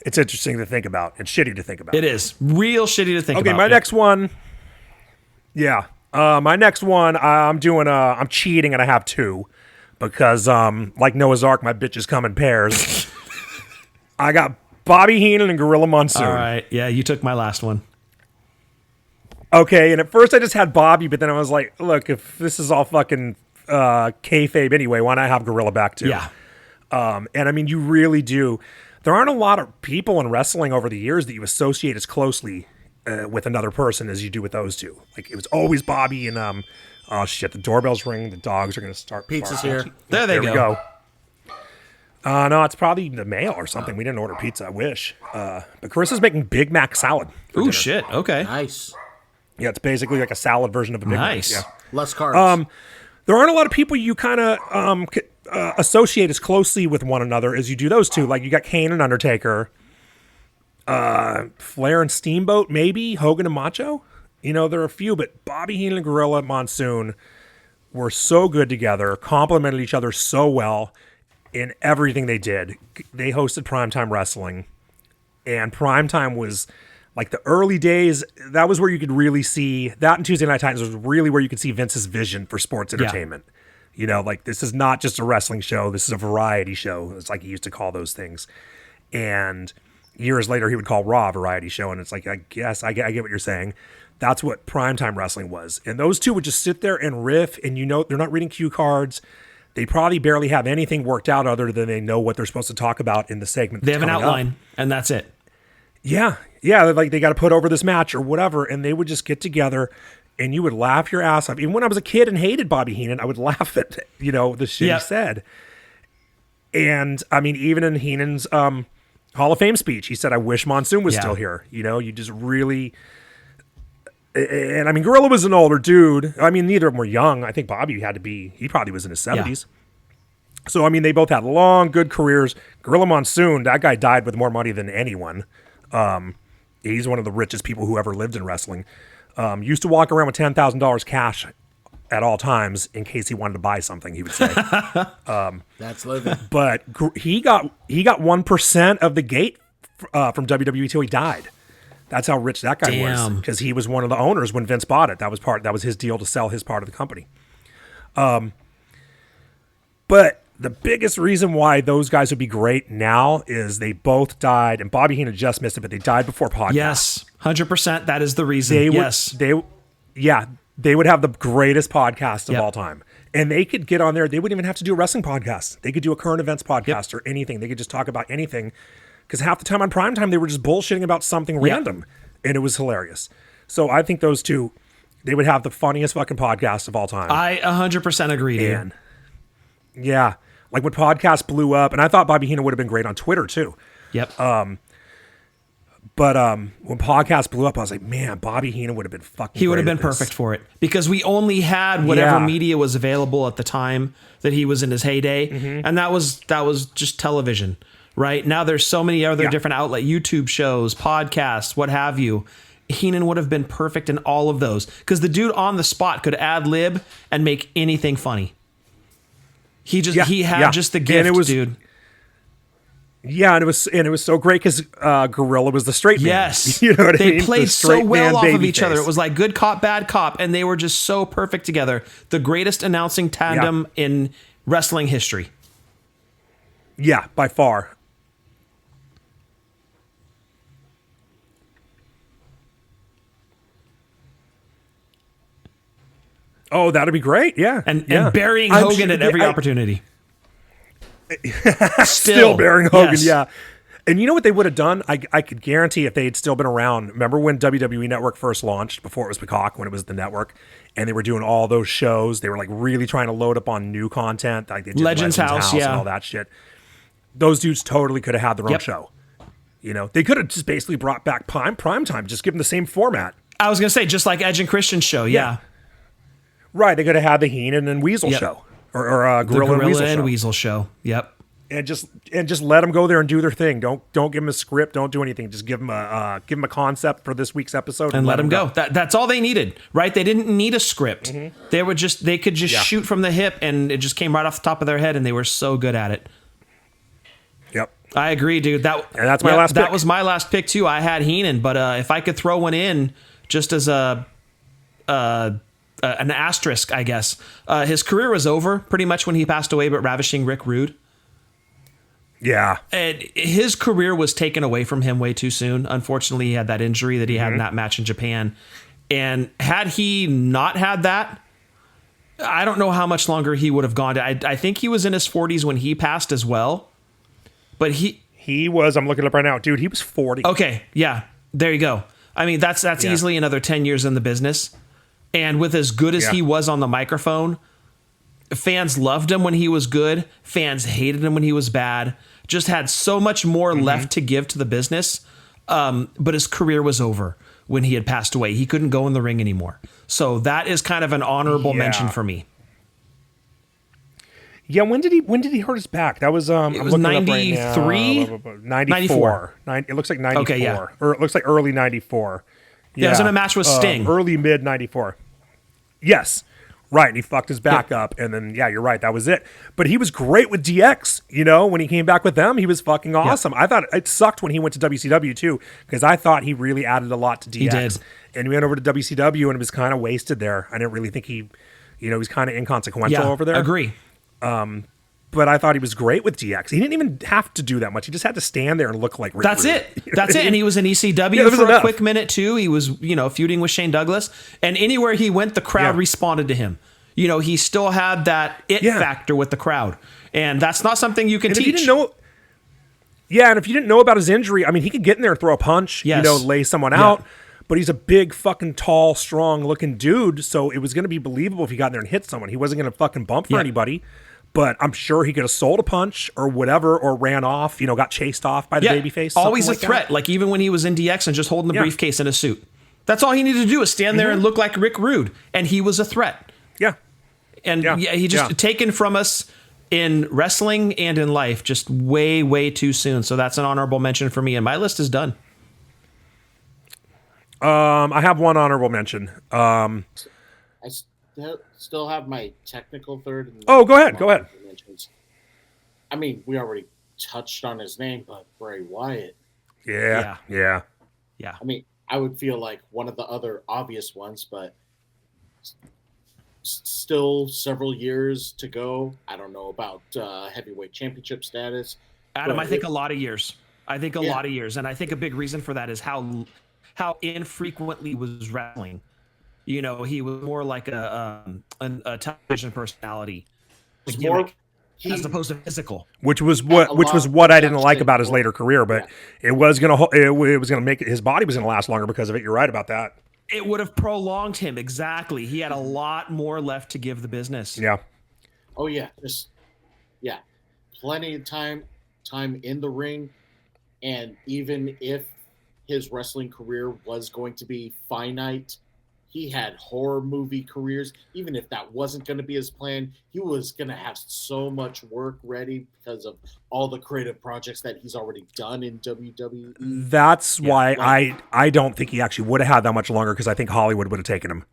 it's interesting to think about. It's shitty to think about. It is real shitty to think about. Okay, my next one. Yeah. My next one, I'm cheating and I have two. Because like Noah's Ark, my bitches come in pairs. I got Bobby Heenan and Gorilla Monsoon. All right. Yeah, you took my last one. Okay, and at first I just had Bobby, but then I was like, look, if this is all fucking kayfabe anyway, why not have Gorilla back too? Yeah. And I mean, you really do. There aren't a lot of people in wrestling over the years that you associate as closely with another person as you do with those two. Like it was always Bobby and oh shit, the doorbell's ringing. The dogs are gonna start. Pizza's barking. here. There we go. No, it's probably the mail or something. We didn't order pizza. I wish. But Carissa's making Big Mac salad. for Ooh, dinner. shit. Okay. Nice. Yeah, it's basically like a salad version of a Big Nice. Mac. Yeah. Less carbs. There aren't a lot of people you kind of associate as closely with one another as you do those two. Like you got Kane and Undertaker, Flair and Steamboat, maybe Hogan and Macho. There are a few, but Bobby Heenan and Gorilla Monsoon were so good together, complemented each other so well in everything they did. They hosted Primetime Wrestling, and Primetime was like the early days. That was where you could really see that, and Tuesday Night Titans was really where you could see Vince's vision for sports entertainment. Like this is not just a wrestling show. This is a variety show. It's like he used to call those things. And years later, he would call Raw a variety show. And it's like, I guess I get what you're saying. That's what Primetime Wrestling was. And those two would just sit there and riff, and they're not reading cue cards. They probably barely have anything worked out other than they know what they're supposed to talk about in the segment. They have an coming outline, up. and that's it. Yeah. Like they got to put over this match or whatever. And they would just get together and you would laugh your ass off. Even when I was a kid and hated Bobby Heenan, I would laugh at, the shit he said. And I mean, even in Heenan's Hall of Fame speech, he said, I wish Monsoon was still here. You just really, and I mean, Gorilla was an older dude. I mean, neither of them were young. I think Bobby he probably was in his 70s. Yeah. So, I mean, they both had long, good careers. Gorilla Monsoon, that guy died with more money than anyone. He's one of the richest people who ever lived in wrestling. Used to walk around with $10,000 cash at all times in case he wanted to buy something, he would say. That's living. But he got 1% of the gate from WWE till he died. That's how rich that guy was, because he was one of the owners when Vince bought it. That was his deal to sell his part of the company. But the biggest reason why those guys would be great now is they both died, and Bobby Heenan just missed it, but they died before podcast. Yes, 100%. That is the reason. They would have the greatest podcast of all time. And they could get on there. They wouldn't even have to do a wrestling podcast. They could do a current events podcast or anything. They could just talk about anything. Because half the time on Primetime, they were just bullshitting about something random. And it was hilarious. So I think those two, they would have the funniest fucking podcast of all time. I 100% agree, dude. And yeah. Like when podcasts blew up, and I thought Bobby Heenan would have been great on Twitter too. Yep. But when podcasts blew up, I was like, man, Bobby Heenan would have been fucking He would have great been at this. perfect for it because we only had whatever Yeah. media was available at the time that he was in his heyday. And that was just television, right? Now there's so many other different outlets, YouTube shows, podcasts, what have you. Heenan would have been perfect in all of those because the dude on the spot could ad lib and make anything funny. He had just the gift, dude. Yeah, and it was so great because Gorilla was the straight man. Yes, you know what I mean? They played The so straight well man off of baby each other. face. It was like good cop, bad cop, and they were just so perfect together. The greatest announcing tandem in wrestling history. Yeah, by far. Oh, that'd be great. Yeah, And burying I'm Hogan sure- at every I- opportunity. Still burying Hogan, yes. yeah. And you know what they would have done? I could guarantee if they had still been around. Remember when WWE Network first launched, before it was Peacock, when it was the network, and they were doing all those shows. They were like really trying to load up on new content. Like they did Legends House, and yeah. all that shit. Those dudes totally could have had their own Yep. show. They could have just basically brought back prime time, just give them the same format. I was gonna say just like Edge and Christian's show. Yeah. Right. They could have had the Heenan and Weasel Yep. show, or Gorilla, and Weasel show. Yep. And just let them go there and do their thing. Don't give them a script. Don't do anything. Just give them a concept for this week's episode And let them go. That's all they needed, right? They didn't need a script. They could just shoot from the hip, and it just came right off the top of their head, and they were so good at it. Yep. I agree, dude. And that's my last pick. That was my last pick too. I had Heenan, but if I could throw one in just as an asterisk, I guess. His career was over pretty much when he passed away, but ravishing Rick Rude. Yeah. And his career was taken away from him way too soon. Unfortunately, he had that injury that he had in that match in Japan. And had he not had that, I don't know how much longer he would have gone. I think he was in his 40s when he passed as well. But he was, I'm looking up right now. Dude, he was 40. Okay, yeah. There you go. I mean, that's easily another 10 years in the business. And with as good as he was on the microphone, fans loved him when he was good. Fans hated him when he was bad. Just had so much more left to give to the business. But his career was over when he had passed away. He couldn't go in the ring anymore. So that is kind of an honorable mention for me. Yeah, when did he hurt his back? That was it was 93? 94. It looks like 94. Okay, yeah. Or it looks like early 94. Yeah, it was in a match with Sting. Early mid 94. Yes. Right, and he fucked his back up, and then, yeah, you're right, that was it. But he was great with DX, when he came back with them, he was fucking awesome. I thought it sucked when he went to WCW, too, because I thought he really added a lot to DX. He did. And he went over to WCW, and it was kind of wasted there. I didn't really think he was kind of inconsequential over there. Agree. But I thought he was great with DX. He didn't even have to do that much. He just had to stand there and look like Rick That's Rude. it. That's it. And he was in ECW for a quick minute, too. He was, feuding with Shane Douglas. And anywhere he went, the crowd responded to him. He still had that factor with the crowd. And that's not something you can teach. If you didn't know, and if you didn't know about his injury, I mean, he could get in there and throw a punch, lay someone out. But he's a big, fucking, tall, strong-looking dude, so it was going to be believable if he got in there and hit someone. He wasn't going to fucking bump for anybody. But I'm sure he could have sold a punch or whatever, or ran off, got chased off by the babyface. Always a threat, like even when he was in DX and just holding the briefcase in a suit. That's all he needed to do is stand there and look like Rick Rude, and he was a threat. Yeah. And he just taken from us in wrestling and in life just way, way too soon. So that's an honorable mention for me, and my list is done. I have one honorable mention. I still have my technical third. Go ahead. I mean, we already touched on his name, but Bray Wyatt. Yeah. I mean, I would feel like one of the other obvious ones, but still several years to go. I don't know about heavyweight championship status. Adam, I think a lot of years. And I think a big reason for that is how infrequently he was wrestling. He was more like a television personality, as opposed to physical. Which was what I didn't like about his later career, but it was gonna make it. His body was gonna last longer because of it. You're right about that. It would have prolonged him exactly. He had a lot more left to give the business. Yeah. Oh yeah, plenty of time in the ring, and even if his wrestling career was going to be finite, he had horror movie careers. Even if that wasn't going to be his plan, he was going to have so much work ready because of all the creative projects that he's already done in WWE. That's why I don't think he actually would have had that much longer, because I think Hollywood would have taken him.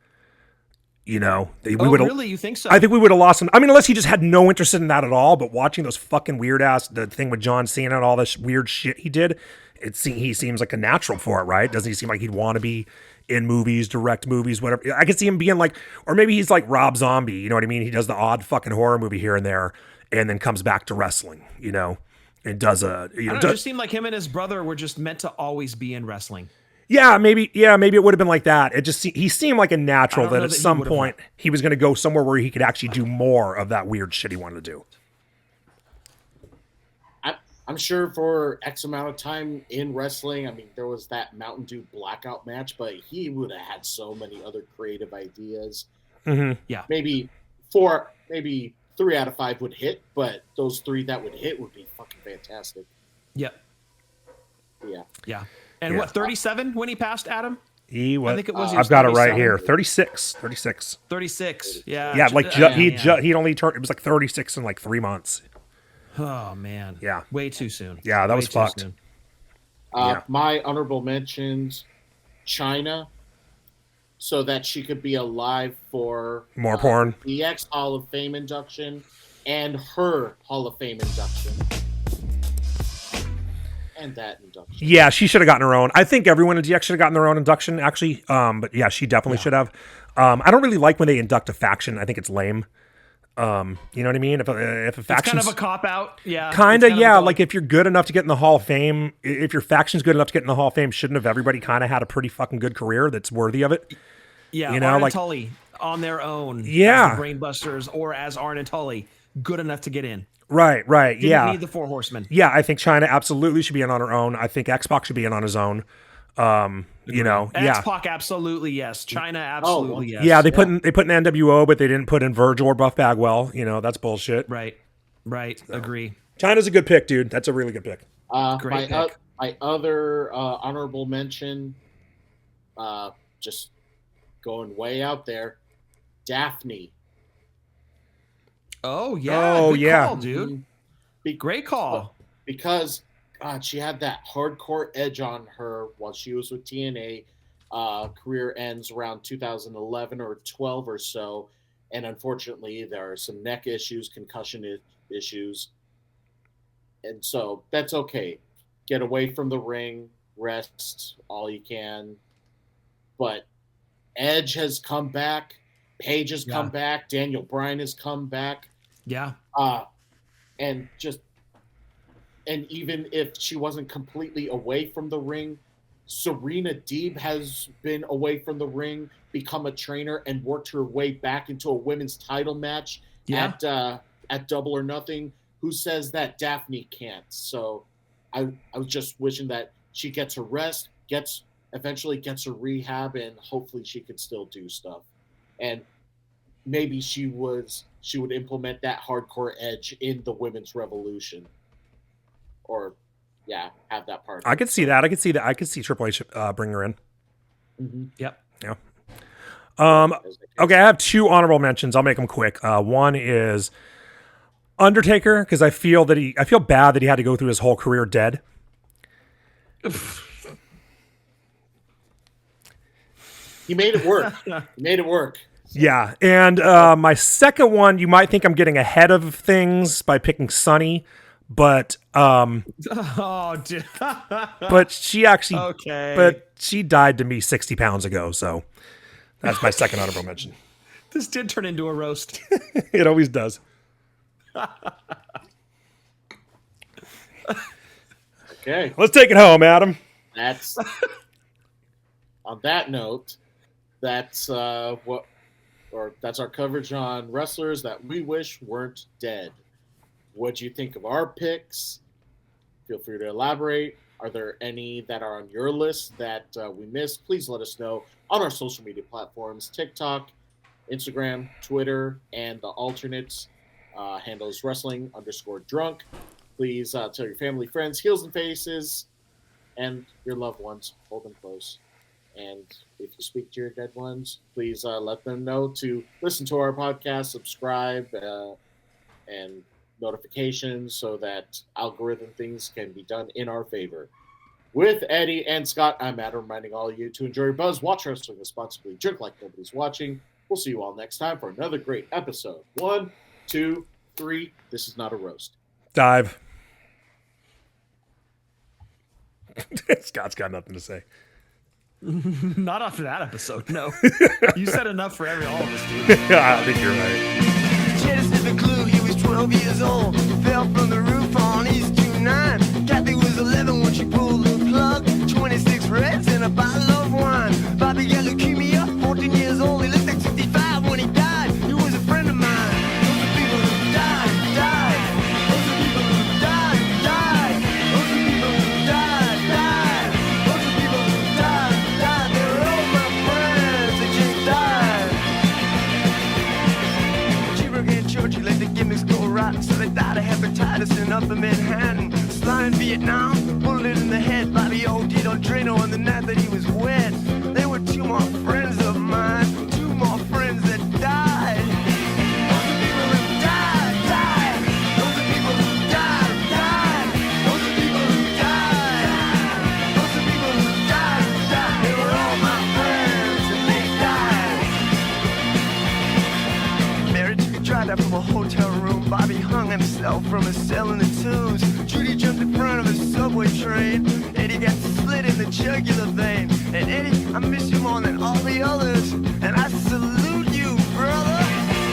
Really? You think so? I think we would have lost him. I mean, unless he just had no interest in that at all. But watching those fucking the thing with John Cena and all this weird shit he did, he seems like a natural for it, right? Doesn't he seem like he'd want to be in movies, direct movies, whatever? I could see him being like, or maybe he's like Rob Zombie, you know what I mean? He does the odd fucking horror movie here and there, and then comes back to wrestling, and does it just seemed like him and his brother were just meant to always be in wrestling. Yeah, maybe it would have been like that. He seemed like a natural that at some point he was going to go somewhere where he could actually do more of that weird shit he wanted to do. I'm sure for X amount of time in wrestling, I mean, there was that Mountain Dew blackout match, but he would have had so many other creative ideas. Mm-hmm. Yeah. Maybe 3 out of 5 would hit, but those 3 that would hit would be fucking fantastic. Yep. Yeah. Yeah. And 37 when he passed, Adam? I think it was. I've got it right here. 36. 36. Yeah. Yeah, like he'd only turned. It was like 36 in like 3 months. Oh man. Yeah. Way too soon. Yeah, that was fucked. My honorable mentions: China, so that she could be alive for more porn. The X Hall of Fame induction and her Hall of Fame induction. And that induction. Yeah, she should have gotten her own. I think everyone in DX should have gotten their own induction, actually. But yeah, she definitely should have. I don't really like when they induct a faction. I think it's lame. You know what I mean? If a faction, kind of a cop out. Yeah. Kind of, yeah. Like if you're good enough to get in the Hall of Fame, if your faction's good enough to get in the Hall of Fame, shouldn't have everybody kind of had a pretty fucking good career that's worthy of it? Yeah, you know, Arn like and Tully on their own. Yeah. As the Brainbusters or as Arn and Tully, good enough to get in. Right, Didn't need the Four Horsemen. Yeah, I think China absolutely should be in on her own. I think X-Pac should be in on his own. You know, X-Pac, absolutely yes. China, absolutely yes. Yeah, they put in NWO, but they didn't put in Virgil or Buff Bagwell. You know, that's bullshit. Right. So. Agree. China's a good pick, dude. That's a really good pick. Great pick. My other honorable mention, just going way out there, Daphne. Oh yeah, good call, dude. Great call. Because God, she had that hardcore edge on her while she was with TNA. Career ends around 2011 or 12 or so, and unfortunately, there are some neck issues, concussion issues, and so that's okay. Get away from the ring, rest all you can. But Edge has come back. Paige has come back. Daniel Bryan has come back. Yeah. And even if she wasn't completely away from the ring, Serena Deeb has been away from the ring, become a trainer, and worked her way back into a women's title match at Double or Nothing. Who says that Daphne can't? So I was just wishing that she gets her rest, eventually gets her rehab, and hopefully she could still do stuff. And maybe she would implement that hardcore edge in the women's revolution, or have that part. I could see that. I could see Triple H bring her in. Mm-hmm. Yep. Yeah. Okay, I have 2 honorable mentions. I'll make them quick. One is Undertaker, because I feel bad that he had to go through his whole career dead. He made it work. Yeah, and my second one, you might think I'm getting ahead of things by picking Sunny, but dude. but she actually but she died to me 60 pounds ago, so that's my second honorable mention. This did turn into a roast. It always does. Okay, let's take it home, Adam. That's on that note. That's that's our coverage on wrestlers that we wish weren't dead. What do you think of our picks? Feel free to elaborate. Are there any that are on your list that we missed? Please let us know on our social media platforms: TikTok, Instagram, Twitter, and the alternates. Handle is wrestling_drunk. Please tell your family, friends, heels and faces, and your loved ones. Hold them close. And if you speak to your dead ones, please let them know to listen to our podcast, subscribe, and notifications so that algorithm things can be done in our favor. With Eddie and Scott, I'm Adam, reminding all of you to enjoy your buzz, watch wrestling responsibly, drink like nobody's watching. We'll see you all next time for another great episode. 1, 2, 3. This is not a roast. Dive. Scott's got nothing to say. Not after that episode, no. You said enough for all of us, dude. Yeah, I think you're right. Just as a clue, he was 12 years old. Fell from the roof on East 29. Kathy was 11 when she pulled the plug. 26 reds and a bottle of wine. Bobby got leukemia, 14 years old. He looked like 65 when he died. He was a friend of mine. Those are people who died. Those are people who died. Those are people who died. Those are people who died. They were all my friends. They just died. She broke in church, he let the gimmicks go rotten. So they died of hepatitis in Upper Manhattan. Flying in Vietnam, bullet in the head. Bobby OD'd on Drano on the night that he was wet. They were more friends of mine, 2 more friends that died. Those are people who died, died. Those are people who died, died. Those are people who died. Those are people who died, died. They were all my friends and they died. Mary took a drive out from a hotel room. Bobby hung himself from a cell in the Tubes. Judy jumped in front of a subway train. Eddie got split in the jugular vein. And Eddie, I miss you more than all the others. And I salute you, brother.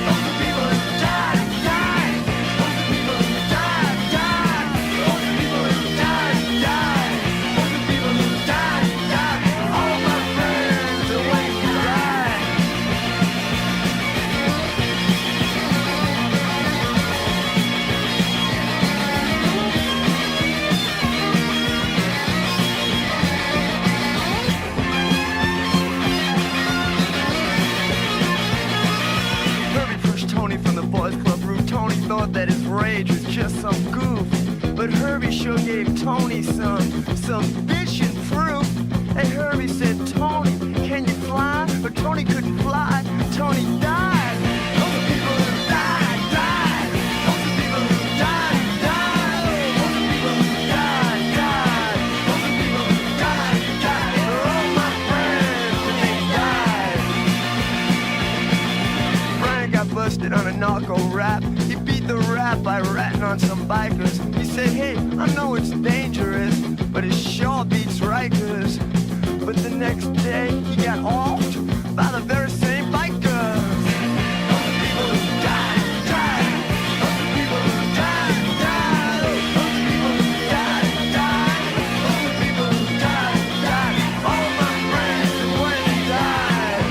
Those are people who died, died. Those are people who died, died. Those are people who died, died. Those are people who died, died. All my friends are waiting to die. Herbie pushed Tony from the boys club roof. Tony thought that his rage was just some goof, but Herbie sure gave Tony some bitchin' proof. And Herbie said, Tony, can you fly? But Tony couldn't fly. Tony died. Those are people who died, died. Those are people who died, died. Those are people who died, died. Those are people who died, died. They're all my friends and they died. Brian got busted on a narco rap. He beat the rap by ratting on some bikers. He said, hey, I know it's dangerous, but it sure beats Rikers. But the next day, he got offed by the very same bikers. Those are people who died, died. Those are people who died, died. Those are people who died, died. Those are people who died, died. All my friends and when they died.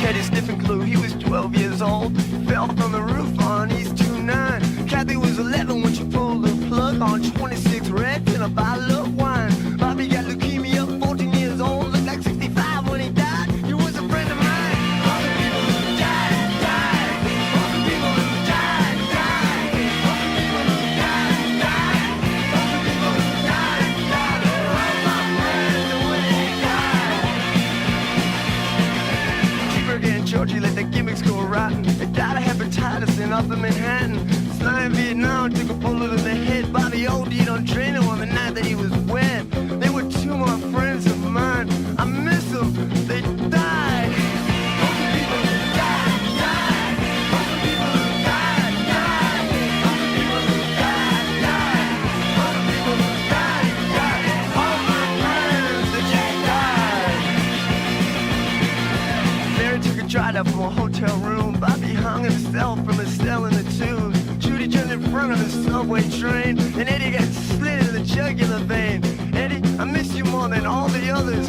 Teddy sniffing glue, he was 12 years old. Fell from the roof on East 29. Kathy was 11 when she pulled the plug on 26 Reds and a bottle of wine. Bobby got leukemia, 14 years old, looked like 65 when he died. He was a friend of mine. All the people who died, died. All the people who died, died. All the people who died, died. All the people who died, died. They're all my friends and when they died. T-Bird and Georgie let the gimmicks go rotten. They died of hepatitis in Upper Manhattan. Sly in Vietnam took a bullet in the head. Bobby OD'd on Drano on the night that he was wed. They were 2 more friends of mine. I miss them. They died. Those are people who died, died. Those are people who died, died. Those are people who died, died. Those are people who died, died. All my friends that just died. Mary took a drive up from a hotel room. Bobby hung himself from a cell in the Tubes. Judy jumped in front of the subway train. And Eddie got split in the jugular vein. Eddie, I miss you more than all the others.